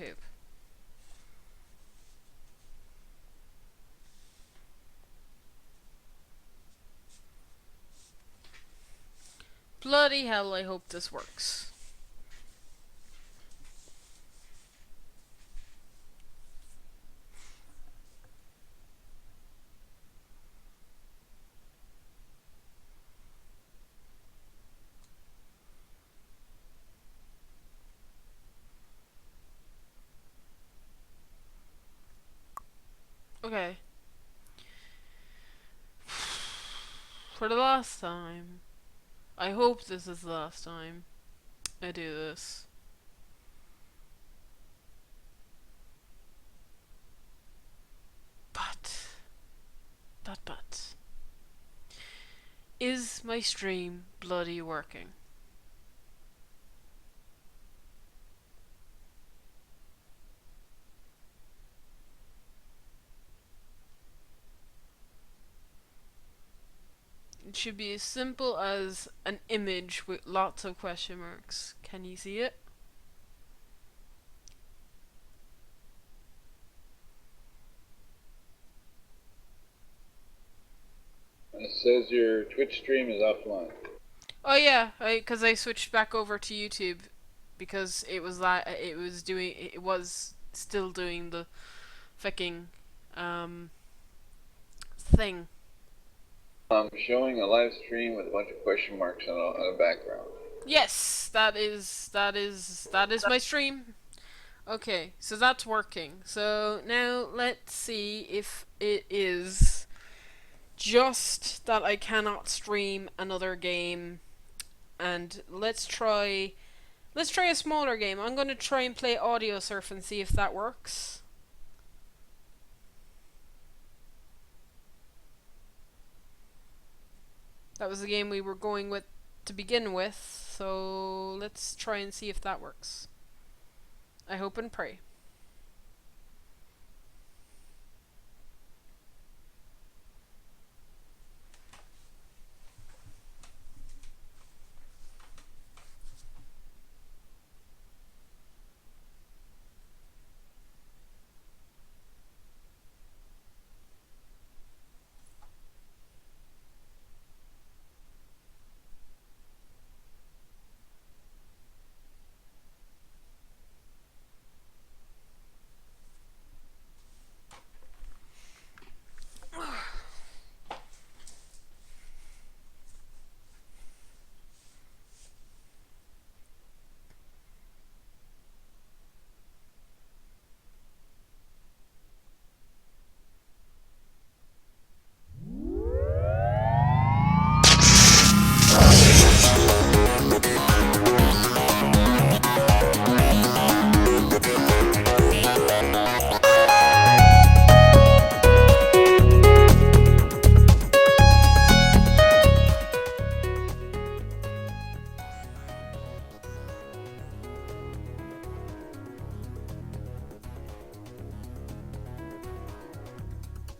YouTube. Bloody hell, I hope this works. Okay. For the last time. I hope this is the last time I do this. But. Is my stream bloody working? It should be as simple as an image with lots of question marks. Can you see it? It says your Twitch stream is offline. Oh yeah, because I switched back over to YouTube because it was still doing the fucking thing. I'm showing a live stream with a bunch of question marks on the background. Yes, that is my stream. Okay, so that's working. So now let's see if it is just that I cannot stream another game, and let's try a smaller game. I'm going to try and play Audio Surf and see if that works. That was the game we were going with to begin with, so let's try and see if that works. I hope and pray.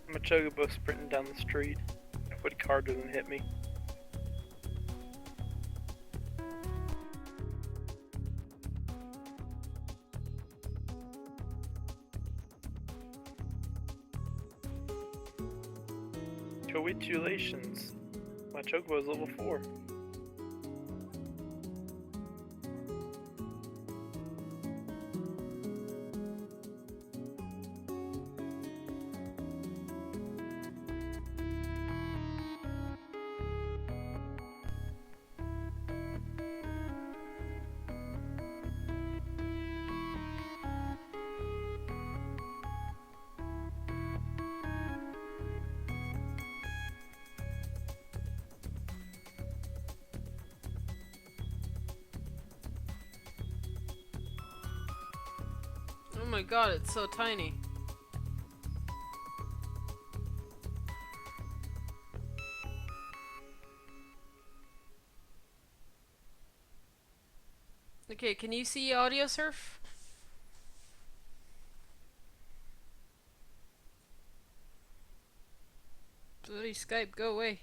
I'm a chocobo sprinting down the street. Hopefully the car doesn't hit me. Congratulations. My chocobo is level 4. Oh my god, it's so tiny. Okay, can you see Audio Surf? Bloody Skype, go away.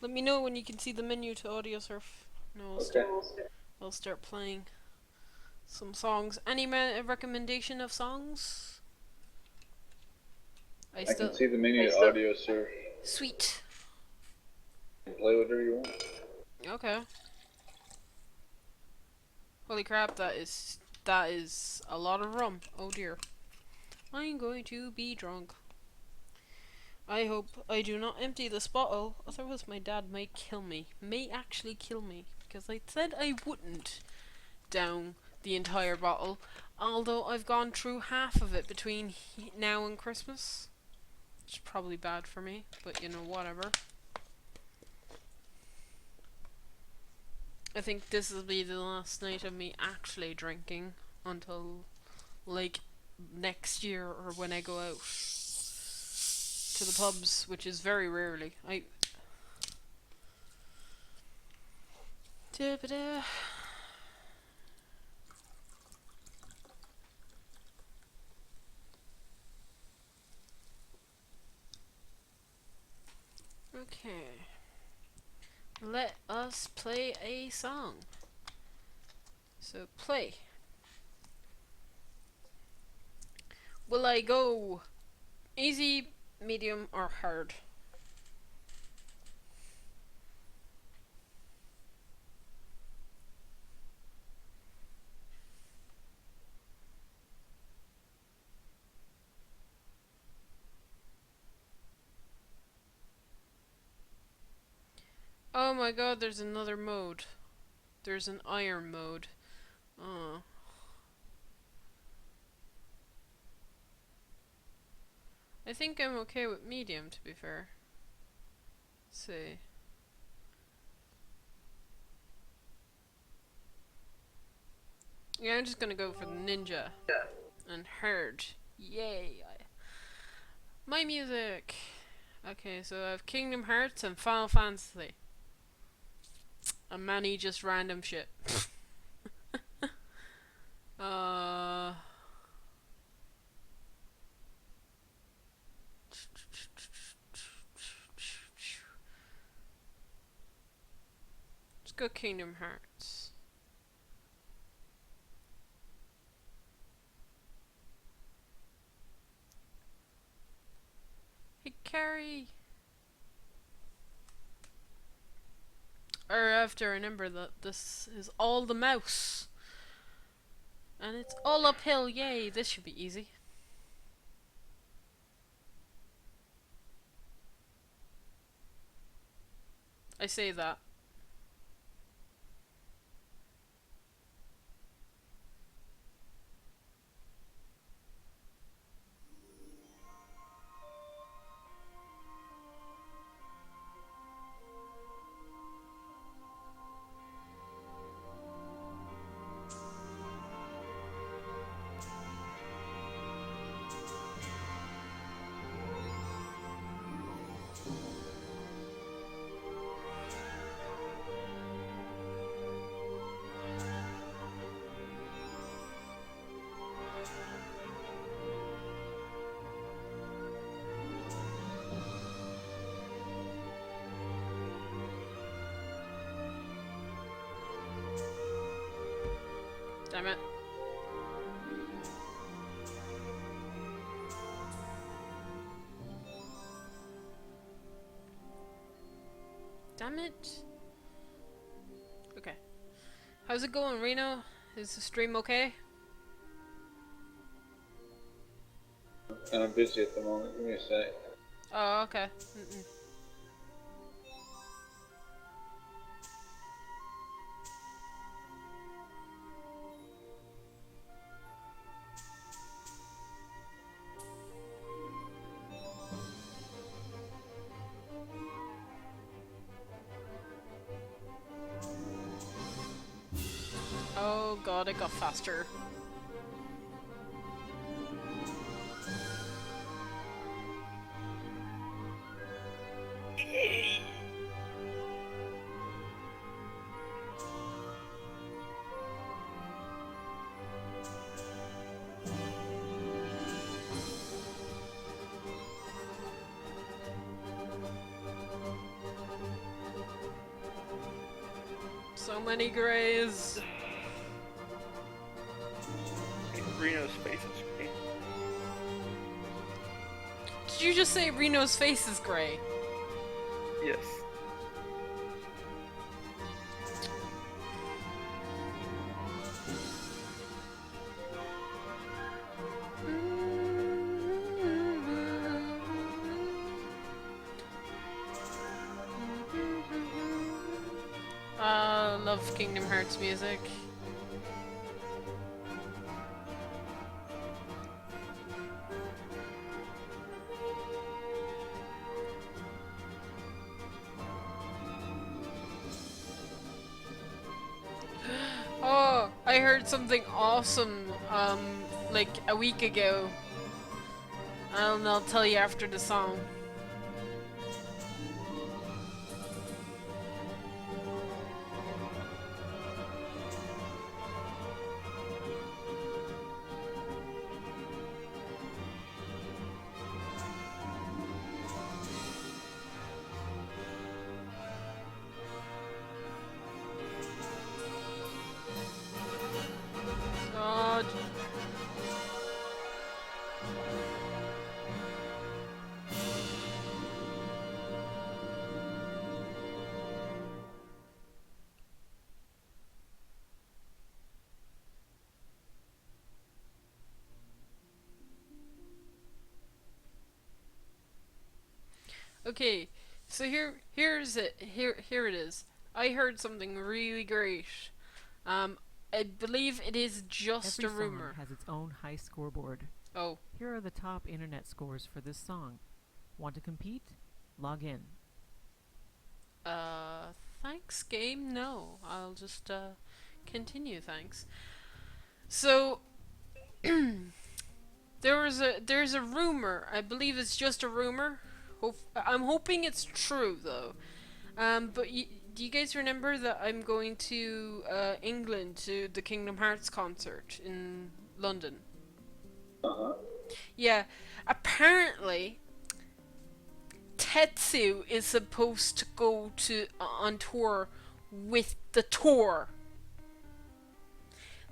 Let me know when you can see the menu to Audio Surf. No, Okay. I'll start playing some songs. Any recommendation of songs? I can see the menu audio, sir. Sweet. You can play whatever you want. Okay. Holy crap, that is a lot of rum. Oh dear. I'm going to be drunk. I hope I do not empty this bottle, otherwise my dad might kill me. May actually kill me, because I said I wouldn't down the entire bottle, although I've gone through half of it between now and Christmas. Which is probably bad for me, but you know, whatever. I think this will be the last night of me actually drinking until, like, next year or when I go out to the pubs, which is very rarely. Da-ba-da. Okay. Let us play a song. So play. Will I go easy, medium, or hard? Oh my god, there's another mode. There's an iron mode. Oh. I think I'm okay with medium, to be fair. Let's see. Yeah, I'm just gonna go for the ninja. And hard. Yay! My music! Okay, so I have Kingdom Hearts and Final Fantasy. And many just random shit. uh... Let's go Kingdom Hearts. Hey, Carrie! I have to remember that this is all the mouse. And it's all uphill, yay! This should be easy. I say that. Damn it. Damn it. Okay. How's it going, Reno? Is the stream okay? Kind of busy at the moment. Give me a sec. Oh, okay. Oh god, it got faster. So many grays. Reno's face is green. Did you just say Reno's face is gray? Yes. Love Kingdom Hearts music. Oh, I heard something awesome, like a week ago. I'll tell you after the song. God. Okay, so here's it. Here it is. I heard something really great. I believe it is just Every a rumor. song has its own high scoreboard. Oh, Here are the top internet scores for this song. Want to compete? Log in. thanks, game. No, I'll just continue. Thanks. So, there's a rumor. I believe it's just a rumor. I'm hoping it's true though. But do you guys remember that I'm going to England to the Kingdom Hearts concert in London? Uh-huh. Yeah, apparently Tetsu is supposed to go on tour with the tour,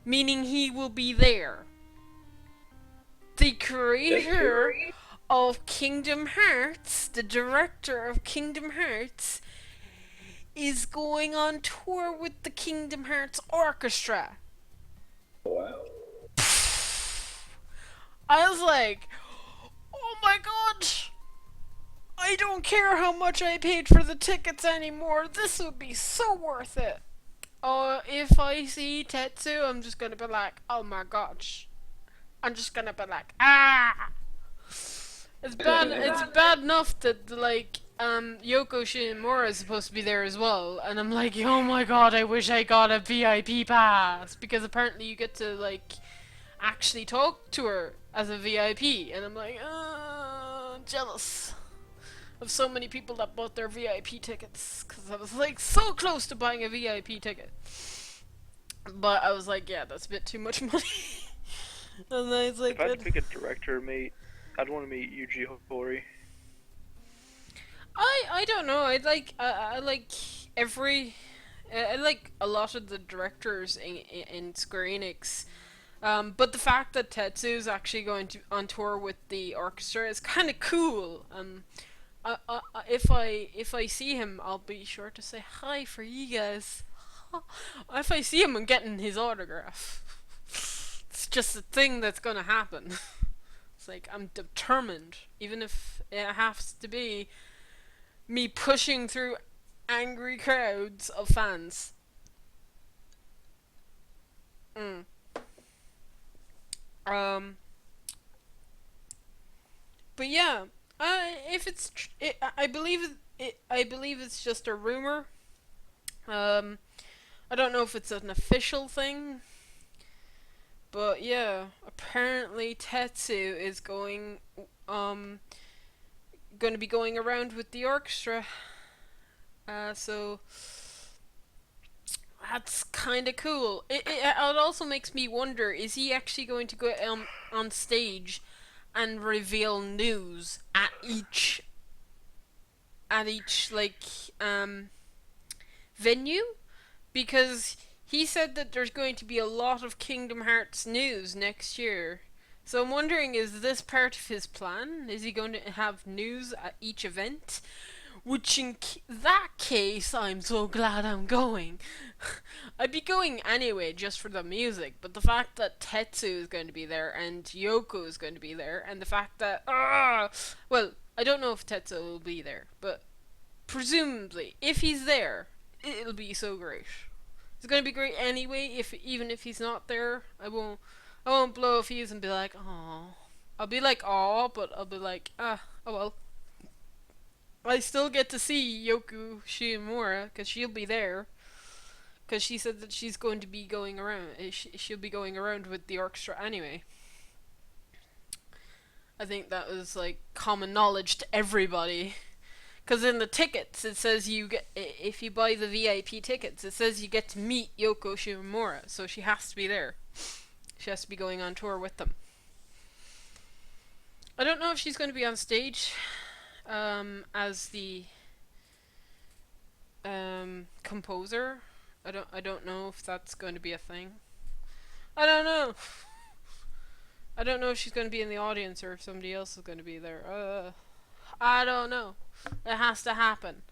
meaning he will be there. The creator of Kingdom Hearts, the director of Kingdom Hearts, is going on tour with the Kingdom Hearts Orchestra. Wow. I was like, oh my god! I don't care how much I paid for the tickets anymore. This would be so worth it. If I see Tetsu, I'm just gonna be like, oh my gosh. I'm just gonna be like, ah! It's bad enough that, like, Yoko Shimomura is supposed to be there as well. And I'm like, oh my god, I wish I got a VIP pass. Because apparently you get to, like, actually talk to her as a VIP. And I'm like, jealous of so many people that bought their VIP tickets, because I was like so close to buying a VIP ticket, but I was like, yeah, that's a bit too much money. And then it's like, If I had to pick a director, mate, I'd want to meet Yuji Horii. I don't know. I like I like a lot of the directors in Square Enix. But the fact that Tetsu's actually going to on tour with the orchestra is kind of cool. If I see him, I'll be sure to say hi for you guys. If I see him, I'm getting his autograph. It's just a thing that's gonna happen. It's like I'm determined, even if it has to be me pushing through angry crowds of fans. Mm. But yeah, if it's I believe I believe it's just a rumor. I don't know if it's an official thing, but yeah, apparently Tetsu is going to be going around with the orchestra. So that's kind of cool. It also makes me wonder: is he actually going to go on stage and reveal news at each like venue? Because he said that there's going to be a lot of Kingdom Hearts news next year. So I'm wondering, is this part of his plan? Is he going to have news at each event? Which in that case, I'm so glad I'm going. I'd be going anyway just for the music, but the fact that Tetsu is going to be there and Yoko is going to be there, and the fact that well, I don't know if Tetsu will be there, but presumably, if he's there, it'll be so great. It's gonna be great anyway. If even if he's not there, I won't blow a fuse and be like, oh. I'll be like, oh, but I'll be like, oh well. I still get to see Yoko Shimomura because she'll be there. Because she said that she's going to be going around. She'll be going around with the orchestra anyway. I think that was like common knowledge to everybody. Because in the tickets, it says you get, if you buy the VIP tickets, it says you get to meet Yoko Shimomura, so she has to be there. She has to be going on tour with them. I don't know if she's going to be on stage as the composer. I don't know if that's going to be a thing. I don't know. I don't know if she's going to be in the audience or if somebody else is going to be there. I don't know. It has to happen.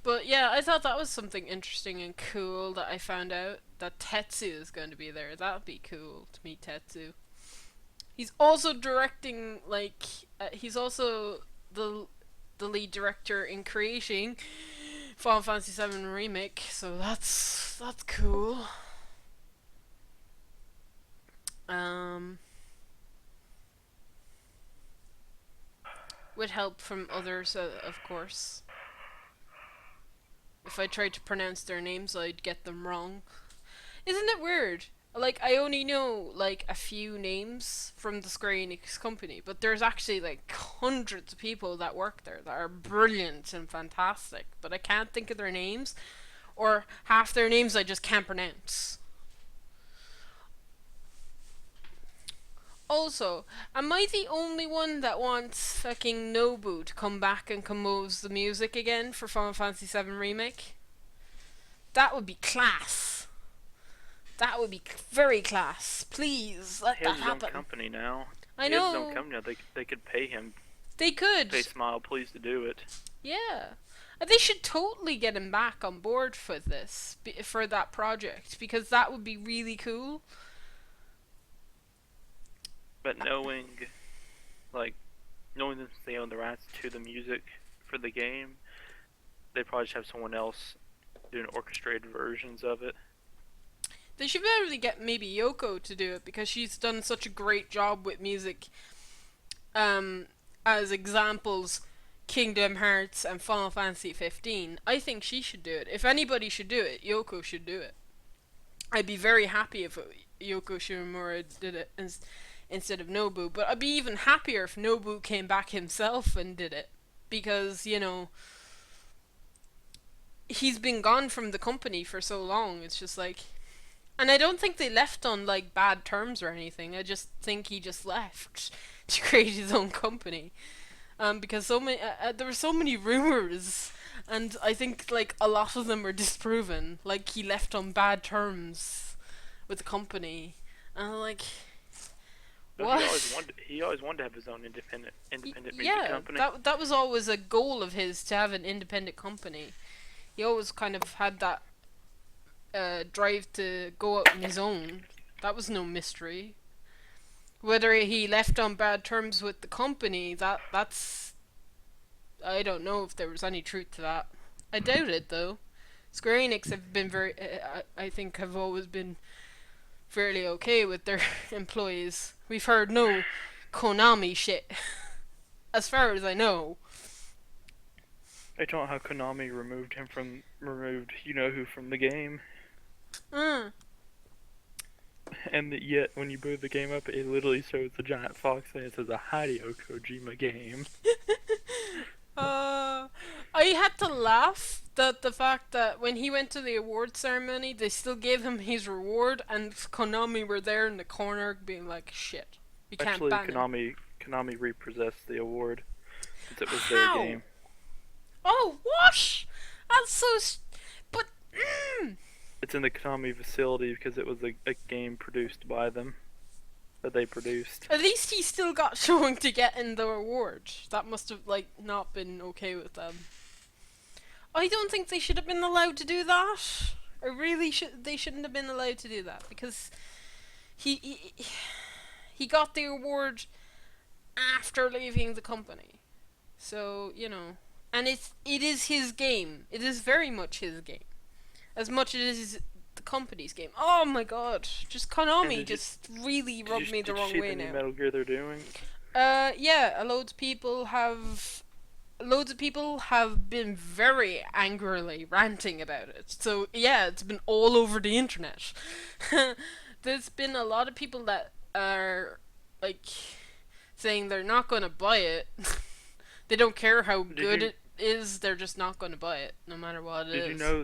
But yeah, I thought that was something interesting and cool that I found out that Tetsu is going to be there. That would be cool to meet Tetsu. He's also directing, like, he's also the lead director in creating Final Fantasy VII Remake, so that's cool. With help from others, of course. If I tried to pronounce their names, I'd get them wrong. Isn't it weird? Like, I only know, like, a few names from the Square Enix company, but there's actually, like, hundreds of people that work there that are brilliant and fantastic, but I can't think of their names, or half their names I just can't pronounce. Also, am I the only one that wants fucking Nobu to come back and compose the music again for Final Fantasy VII Remake? That would be class. That would be very class. Please, let that happen. He has his own company now. I know. He has his own company now. They could pay him. They could. Pay Smile Please to do it. Yeah. They should totally get him back on board for this, for that project, because that would be really cool. But knowing that they own the rights to the music for the game, they'd probably just have someone else doing orchestrated versions of it. They should be able to get maybe Yoko to do it, because she's done such a great job with music. As examples, Kingdom Hearts and Final Fantasy 15. I think she should do it. If anybody should do it, Yoko should do it. I'd be very happy if Yoko Shimomura did it instead of Nobu, but I'd be even happier if Nobu came back himself and did it, because, you know, he's been gone from the company for so long. It's just like, and I don't think they left on like bad terms or anything. I just think he just left to create his own company, because so many there were so many rumors, and I think like a lot of them were disproven. Like, he left on bad terms with the company, and I'm like, what? He always wanted to have his own independent music company. Yeah, that was always a goal of his, to have an independent company. He always kind of had that drive to go out on his own. That was no mystery. Whether he left on bad terms with the company, that's I don't know if there was any truth to that. I doubt it, though. Square Enix have been I think have always been fairly okay with their employees. We've heard no Konami shit, as far as I know. They talk about how Konami removed you know who from the game. And yet, when you boot the game up, it literally shows the giant fox and it says a Hideo Kojima game. I had to laugh at the fact that when he went to the award ceremony, they still gave him his reward, and Konami were there in the corner being like, shit, we can't ban him. Konami repossessed the award since it was How? their game. Oh, what? That's so... But, It's in the Konami facility because it was a game produced by them that they produced. At least he still got showing to get in the award. That must have like not been okay with them. I don't think they should have been allowed to do that. I really should. They shouldn't have been allowed to do that because he got the award after leaving the company. So and it is his game. It is very much his game, as much as it is the company's game. Oh my god, just Konami just really rubbed me the wrong way Did you see the new now. Metal Gear they're doing? Yeah, loads of people have been very angrily ranting about it. So yeah, it's been all over the internet. There's been a lot of people that are like saying they're not going to buy it. They don't care how good it is. They're just not going to buy it, no matter what it is. Did you know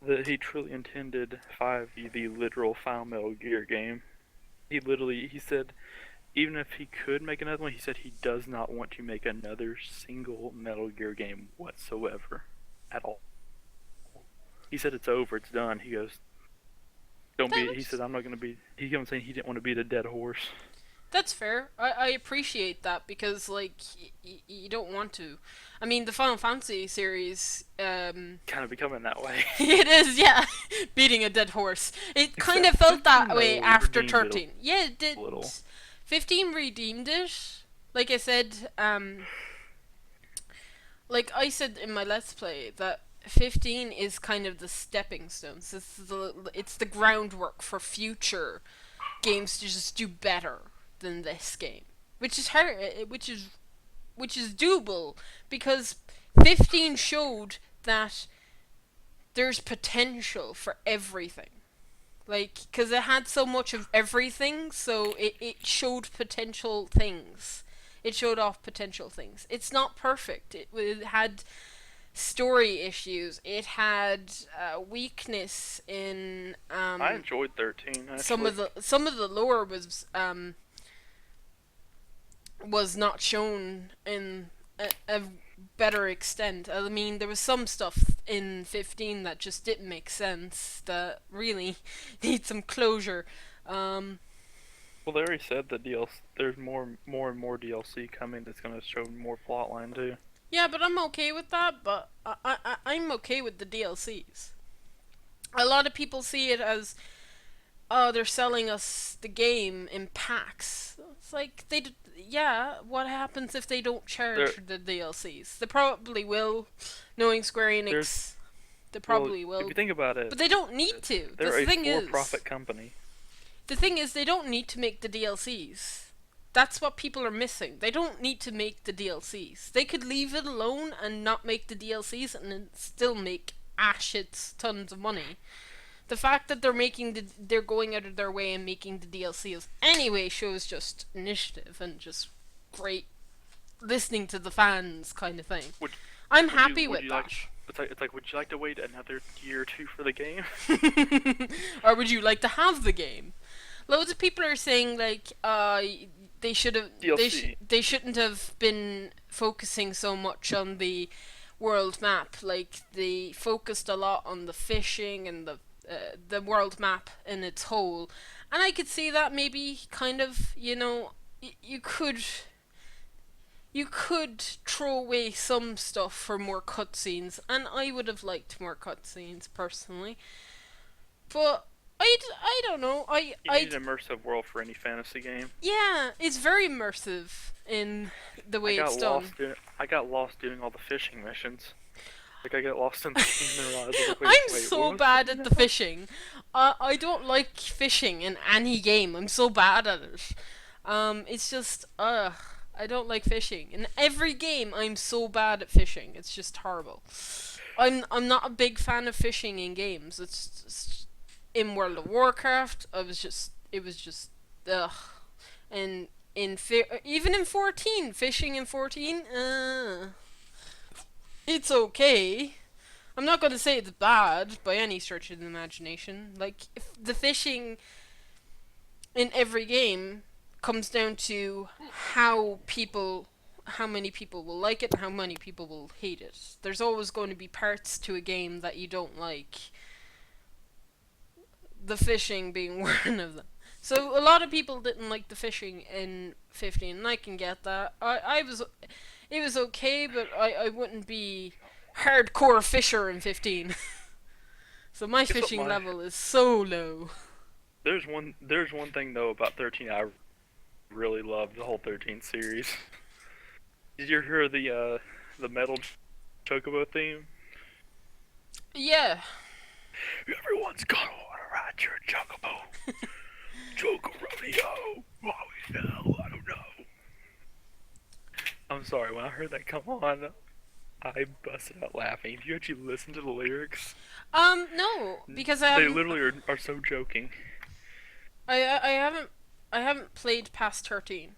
that he truly intended 5 to be the literal final Metal Gear game? He said, even if he could make another one, he said he does not want to make another single Metal Gear game whatsoever. At all. He said it's over, it's done. He goes, he said, I'm not going to be, he kept saying he didn't want to beat a dead horse. That's fair. I appreciate that because, like, you don't want to. I mean, the Final Fantasy series, kind of becoming that way. It is, yeah. Beating a dead horse. It kind of felt that way after 13. Yeah, it did. 15 redeemed it. Like I said, like I said in my Let's Play, that 15 is kind of the stepping stones. It's the groundwork for future games to just do better than this game, which is hard, which is doable, because 15 showed that there's potential for everything, like, because it had so much of everything, so it showed potential things. It showed off potential things. It's not perfect. It had story issues. It had weakness in I enjoyed 13. Actually. Some of the lore was not shown in a better extent. I mean, there was some stuff in 15 that just didn't make sense, that really needs some closure. Well, they already said that there's more and more DLC coming that's going to show more plotline too. Yeah, but I'm okay with that, but I'm okay with the DLCs. A lot of people see it as, oh, they're selling us the game in packs. It's like, yeah, what happens if they don't charge for the DLCs? They probably will, knowing Square Enix. They probably will. If you think about it, but they don't need to. They're a for-profit company. The thing is, they don't need to make the DLCs. That's what people are missing. They don't need to make the DLCs. They could leave it alone and not make the DLCs and then still make tons of money. The fact that they're going out of their way and making the DLCs anyway shows just initiative and just great listening to the fans kind of thing. I'm happy with that. It's like, would you like to wait another year or two for the game? Or would you like to have the game? Loads of people are saying, like, they shouldn't have been focusing so much on the world map. Like, they focused a lot on the fishing and the world map in its whole. And I could see that maybe kind of, you could throw away some stuff for more cutscenes, and I would have liked more cutscenes personally. But I don't know. You need an immersive world for any fantasy game. Yeah, it's very immersive in the way it's done. I got lost doing all the fishing missions. Like, I get lost in the game and I'm so bad at the fishing. I don't like fishing in any game. I'm so bad at it. It's just, I don't like fishing. In every game, I'm so bad at fishing. It's just horrible. I'm not a big fan of fishing in games. It's just, in World of Warcraft, it was just, ugh. And even in 14, fishing in 14, it's okay. I'm not going to say it's bad by any stretch of the imagination. Like, if the fishing in every game comes down to how how many people will like it and how many people will hate it. There's always going to be parts to a game that you don't like. The fishing being one of them. So a lot of people didn't like the fishing in 15, and I can get that. It was okay, but I wouldn't be hardcore fisher in 15. So my Guess what fishing my- level is so low. There's one thing though about 13 I really love the whole 13 series. Did you hear the metal chocobo theme? Yeah. Everyone's gonna wanna ride your chocobo. Choco rodeo. Oh hell, I don't know. I'm sorry, when I heard that come on, I busted out laughing. Did you actually listen to the lyrics? No, because They literally are so joking. I haven't played past 13.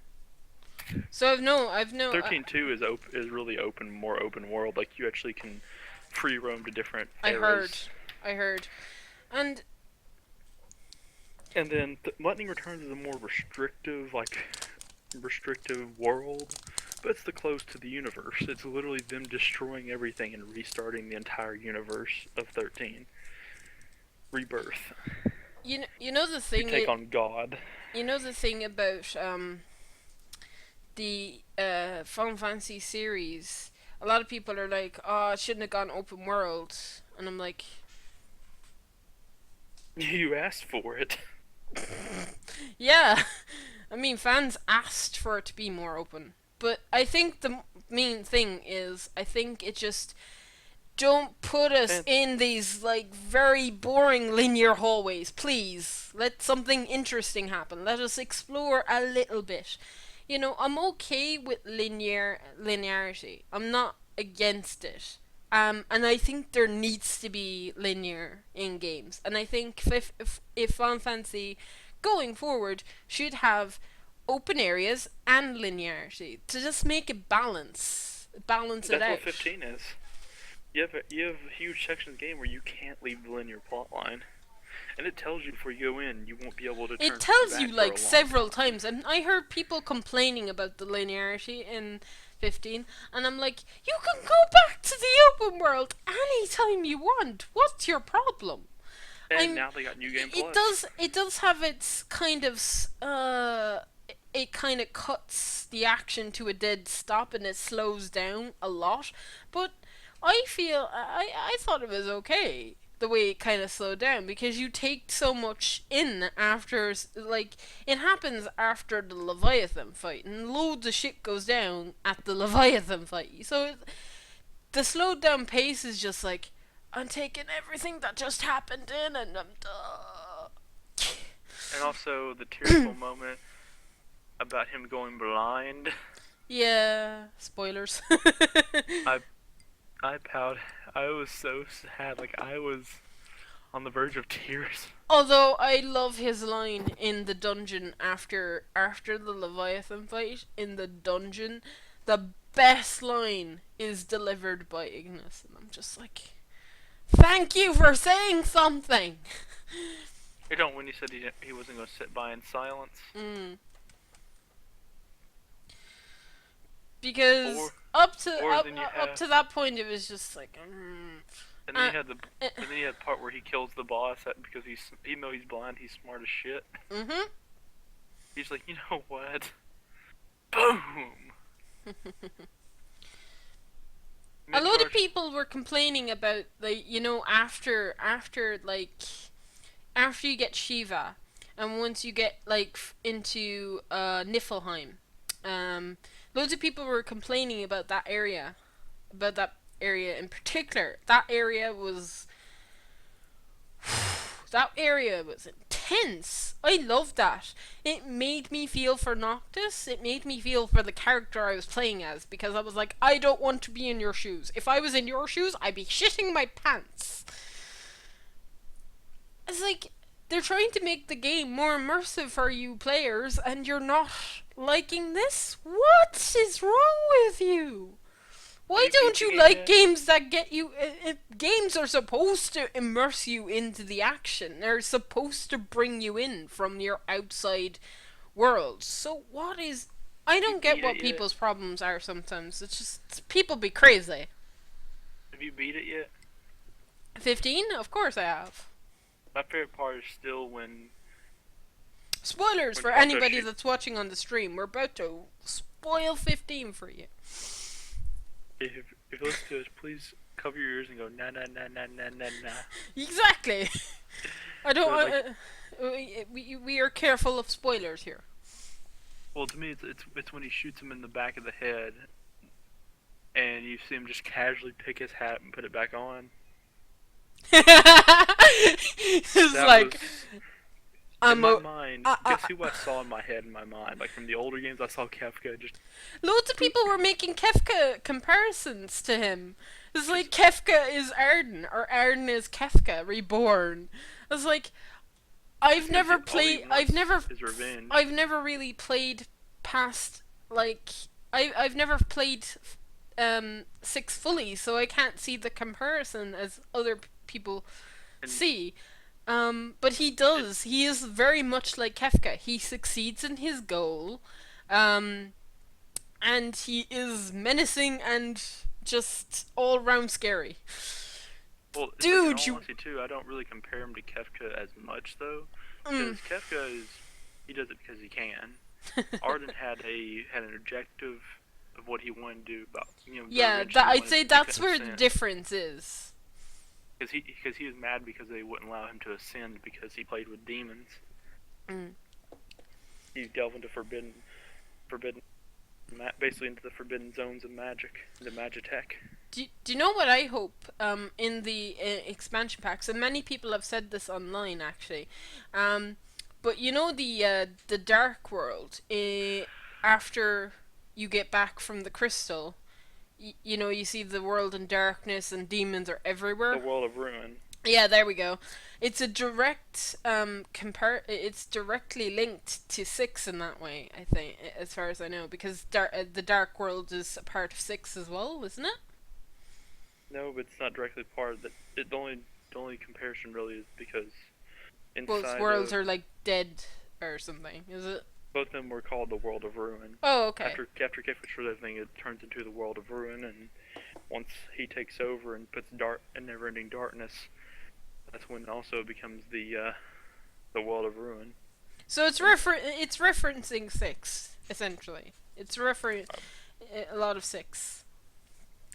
So I've no 13.2 is really more open world. Like you actually can free roam to different I eras. heard. And then Lightning Returns is a more restrictive world, but it's the close to the universe. It's literally them destroying everything and restarting the entire universe of 13. Rebirth. you know the thing You take on God. You know the thing about the Final Fantasy series, a lot of people are like, "Oh, it shouldn't have gone open world," and I'm like, You asked for it. "Yeah." I mean, fans asked for it to be more open, but I think the main thing is, I think it just don't put us And- in these like very boring linear hallways, please. Let something interesting happen. Let us explore a little bit. You know, I'm okay with linearity. I'm not against it. And I think there needs to be linear in games. And I think if Final Fantasy going forward should have open areas and linearity to just make it balance it That's out. what 15 is. You have huge sections of the game where you can't leave the linear plot line. And it tells you before you go in, you won't be able to turn It tells back you for a like long several time. times, and I heard people complaining about the linearity in 15, and I'm like, you can go back to the open world anytime you want. What's your problem? And now they got New Game Plus. It does have its kind of it kind of cuts the action to a dead stop and it slows down a lot, but I thought it was okay the way it kind of slowed down, because you take so much in after, like, it happens after the Leviathan fight and loads of shit goes down at the Leviathan fight, so the slowed down pace is just like, I'm taking everything that just happened in and I'm And also the tearful moment about him going blind. yeah, spoilers. I pouted. I was so sad. Like I was on the verge of tears. Although I love his line in the dungeon after the Leviathan fight in the dungeon, the best line is delivered by Ignis, and I'm just like, thank you for saying something. You know when he said he wasn't going to sit by in silence. Because up to that point, it was just like, And then you had the part where he kills the boss because even though he's blind, he's smart as shit. He's like, you know what? Boom. A lot of people were complaining about, like, you know, after you get Shiva, and once you get like into Niflheim, loads of people were complaining about that area in particular. That area was intense. I loved that. It made me feel for Noctis. It made me feel for the character I was playing as, because I was like, I don't want to be in your shoes. If I was in your shoes, I'd be shitting my pants. It's like, they're trying to make the game more immersive for you players, and you're not liking this? What is wrong with you? Why don't you like games that get you... games are supposed to immerse you into the action. They're supposed to bring you in from your outside world. So what is I don't get beat what it yet? people's problems are sometimes. It's just people be crazy. Have you beat it yet? 15? Of course I have. My favorite part is still when Spoilers for Taco anybody shoot. that's watching on the stream. We're about to spoil 15 for you. If you listen to us, please cover your ears and go na na na na na na na. Exactly. I don't. But, like, We are careful of spoilers here. well, to me, it's when he shoots him in the back of the head, and you see him just casually pick his hat and put it back on. It's That like was I'm in my a, mind. I- Guess who I saw in my head? In my mind, like from the older games, I saw Kefka just. loads of people were making Kefka comparisons to him. It's like Kefka is Arden, or Arden is Kefka reborn. I was like, I've Because never all he played. wants is revenge. I've never really played past like I've never played 6 fully, so I can't see the comparison as other people And see. But he does. He is very much like Kefka. He succeeds in his goal, and he is menacing and just all round scary. well, it's Dude, like, in you. all honesty, too, I don't really compare him to Kefka as much though, Mm. because Kefka he does it because he can. Arden had an objective of what he wanted to do about the Yeah, revenge that, he I'd wanted say to that's become where the sent. difference is. Because he was mad because they wouldn't allow him to ascend because he played with demons. Mm. He delved into basically into the forbidden zones of magic, the Magitech. Do you know what I hope in the expansion packs? And many people have said this online actually. But you know the Dark World after you get back from the crystal, you know you see the world in darkness and demons are everywhere. The World of Ruin. Yeah, there we go. It's a direct It's directly linked to 6 in that way. I think, as far as I know, because the Dark World is a part of 6 as well, isn't it? No, but it's not directly part of it. The only comparison really is because Both inside worlds of are like dead or something. Is it? both of them were called the World of Ruin. Oh, okay. After Kefka destroys everything, it turns into the World of Ruin, and once he takes over and puts never-ending darkness, that's when also it becomes the World of Ruin. So it's referencing 6 essentially. It's referring a lot of 6.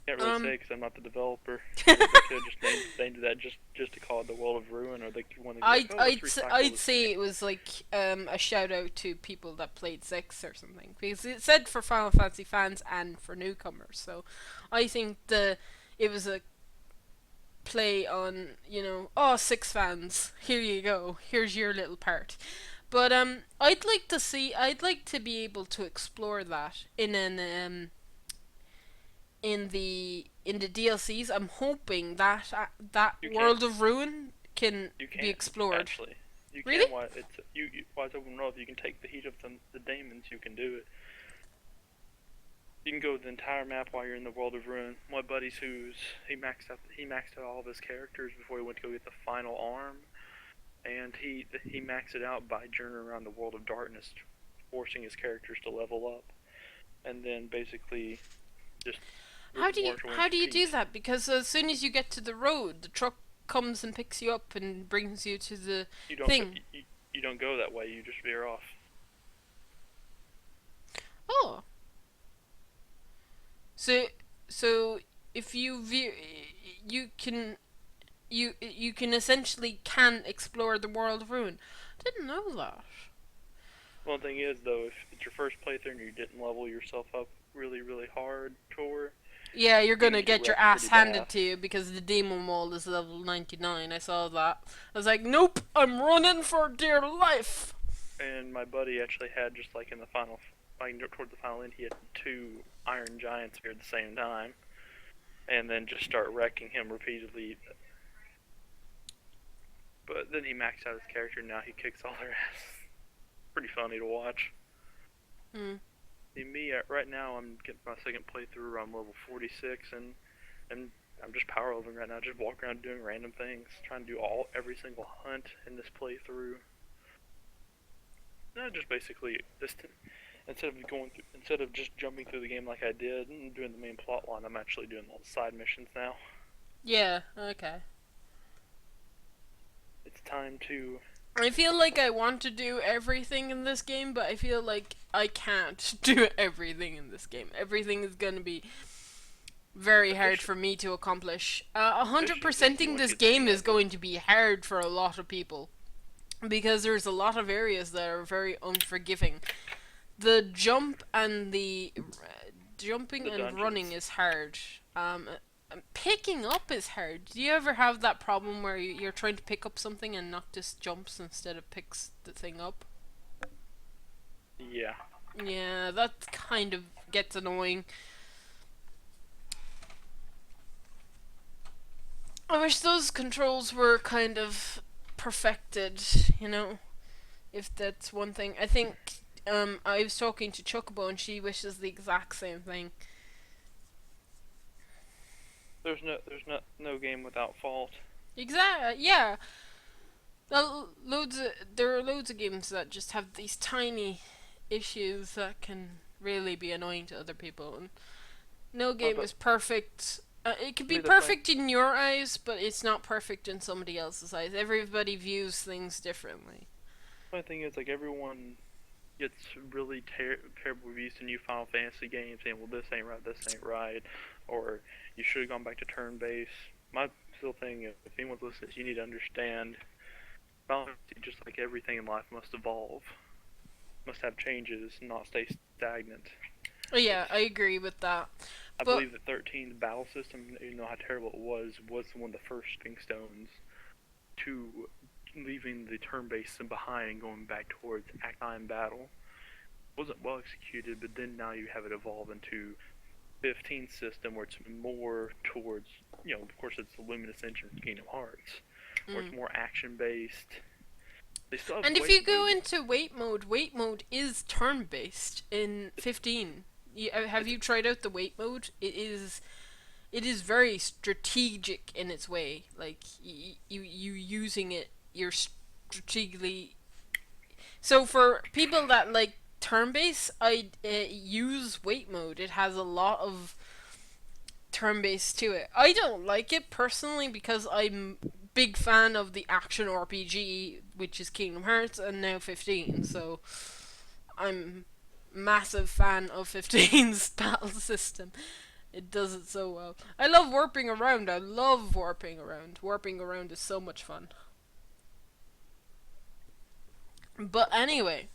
Can't really say because I'm not the developer. They could have just named that just to call it the World of Ruin, or they could want to be like, I'd say it was like a shout out to people that played 6 or something, because it said for Final Fantasy fans and for newcomers. So I think it was a play on, 6 fans. Here you go. Here's your little part. But I'd like to be able to explore that in the DLCs. I'm hoping that that World of Ruin can be explored. Actually, you Really? can. Why it's open world? You can take the heat of the demons. You can do it. You can go the entire map while you're in the World of Ruin. My buddy's he maxed out all of his characters before he went to go get the final arm, and he maxed it out by journeying around the World of Darkness, forcing his characters to level up, and then basically just. How do you do that? Because as soon as you get to the road, the truck comes and picks you up and brings you to the thing. You don't go that way. You just veer off. Oh. So if you veer, you can essentially explore the World of Ruin. Didn't know that. One thing is though, if it's your first playthrough and you didn't level yourself up really hard for. Yeah, you're gonna get your ass pretty handed fast. to you because the demon wall is level 99. I saw that. I was like, nope, I'm running for dear life. And my buddy actually had just like in the final, towards the final end, he had 2 iron giants here at the same time, and then just start wrecking him repeatedly. But then he maxed out his character, and now he kicks all their ass. Pretty funny to watch. Hmm. Me right now, I'm getting my second playthrough. I'm level 46, and I'm just power leveling right now. Just walking around doing random things, trying to do every single hunt in this playthrough. No, just basically instead of just jumping through the game like I did and doing the main plot line, I'm actually doing all the side missions now. Yeah, okay. It's time to. I feel like I want to do everything in this game, but I feel like I can't do everything in this game. Everything is gonna be very hard for me to accomplish. 100%ing this game is going to be hard for a lot of people, because there's a lot of areas that are very unforgiving. The jump and the jumping The and dungeons. running is hard. Picking up is hard. Do you ever have that problem where you're trying to pick up something and Noctis jumps instead of picks the thing up? Yeah. Yeah, that kind of gets annoying. I wish those controls were kind of perfected, you know? If that's one thing. I think I was talking to Chocobo and she wishes the exact same thing. There's no game without fault. Exactly. Yeah. There are loads of games that just have these tiny issues that can really be annoying to other people, and no game but- is perfect. It could be Maybe the perfect in your eyes, but it's not perfect in somebody else's eyes. Everybody views things differently. My thing is, like, everyone gets really terrible reviews to new Final Fantasy games, saying, well, this ain't right, or you should have gone back to turn-based. My still thing, if anyone's listening, you need to understand, Final Fantasy, just like everything in life, must evolve, must have changes, not stay stagnant. Oh, yeah, I agree with that. I believe that 13's battle system, even though how terrible it was one of the first stepping stones to leaving the turn-based system behind and going back towards Act 9 battle. It wasn't well executed, but then now you have it evolve into 15 system where it's more towards, of course it's the Luminous Engine from Kingdom Hearts, where it's more action-based. They still have And if you go mode. into wait mode is turn-based in 15. Have you tried out the wait mode? It is very strategic in its way. Like you using it, you're strategically. So for people that like turn-based, I use wait mode. It has a lot of turn-based to it. I don't like it personally because I'm big fan of the action RPG, which is Kingdom Hearts, and now 15. So I'm massive fan of 15's battle system. It does it so well. I love warping around. I love warping around. Warping around is so much fun. But anyway,